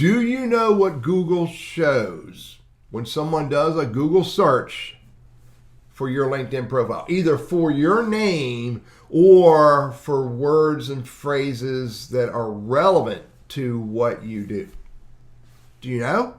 Do you know what Google shows when someone does a Google search for your LinkedIn profile? Either for your name or for words and phrases that are relevant to what you do. Do you know?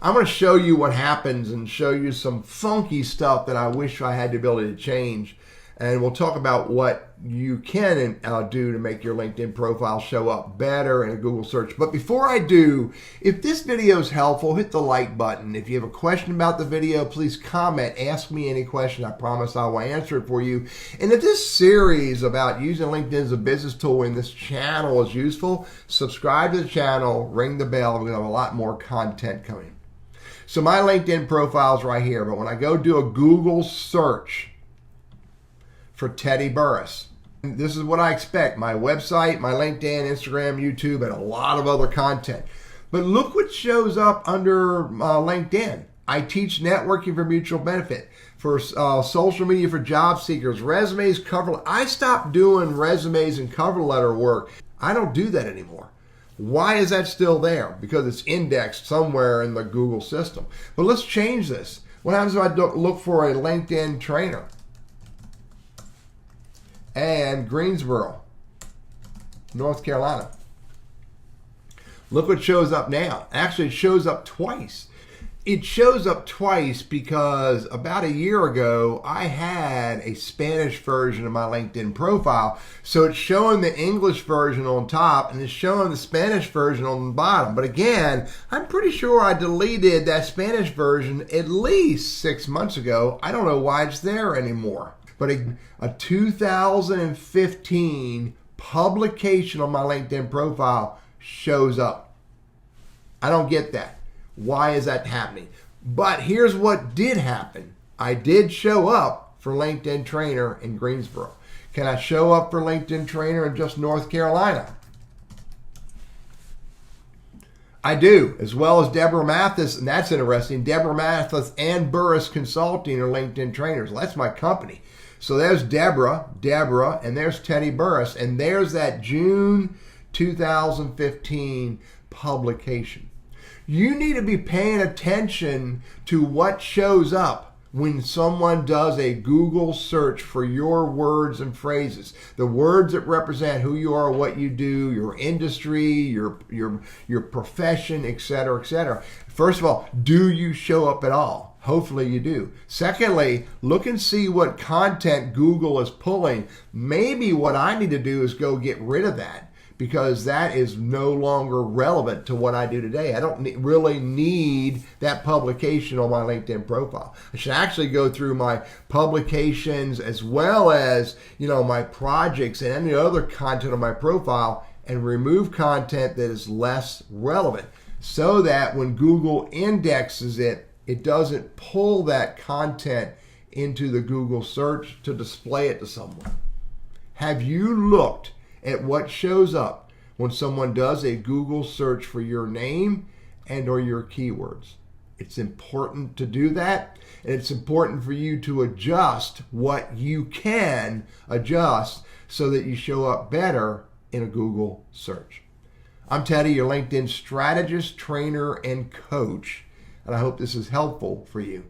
I'm going to show you what happens and show you some funky stuff that I wish I had the ability to change. And we'll talk about what you can do to make your LinkedIn profile show up better in a Google search. But before I do, if this video is helpful, hit the like button. If you have a question about the video, please comment. Ask me any question. I promise I will answer it for you. And if this series about using LinkedIn as a business tool in this channel is useful, subscribe to the channel, ring the bell. We're going to have a lot more content coming. So my LinkedIn profile is right here. But when I go do a Google search for Teddy Burriss, this is what I expect. My website, my LinkedIn, Instagram, YouTube, and a lot of other content. But look what shows up under LinkedIn. I teach networking for mutual benefit, for social media for job seekers, resumes, cover. I stopped doing resumes and cover letter work. I don't do that anymore. Why is that still there? Because it's indexed somewhere in the Google system. But let's change this. What happens if I look for a LinkedIn trainer? And Greensboro, North Carolina. Look what shows up now. Actually, it shows up twice. It shows up twice because about a year ago, I had a Spanish version of my LinkedIn profile. So it's showing the English version on top and it's showing the Spanish version on the bottom. But again, I'm pretty sure I deleted that Spanish version at least 6 months ago. I don't know why it's there anymore. But a 2015 publication on my LinkedIn profile shows up. I don't get that. Why is that happening? But here's what did happen. I did show up for LinkedIn Trainer in Greensboro. Can I show up for LinkedIn Trainer in just North Carolina? I do, as well as Deborah Mathis, and that's interesting. Deborah Mathis and Burriss Consulting are LinkedIn trainers. Well, that's my company. So there's Deborah, and there's Teddy Burriss, and there's that June 2015 publication. You need to be paying attention to what shows up when someone does a Google search for your words and phrases. The words that represent who you are, what you do, your industry, your profession, etc., etc. First of all, do you show up at all? Hopefully you do. Secondly, look and see what content Google is pulling. Maybe what I need to do is go get rid of that because that is no longer relevant to what I do today. I don't really need that publication on my LinkedIn profile. I should actually go through my publications as well as, my projects and any other content on my profile and remove content that is less relevant so that when Google indexes it, it doesn't pull that content into the Google search to display it to someone. Have you looked at what shows up when someone does a Google search for your name and or your keywords? It's important to do that, and it's important for you to adjust what you can adjust so that you show up better in a Google search. I'm Teddy, your LinkedIn strategist, trainer, and coach. And I hope this is helpful for you.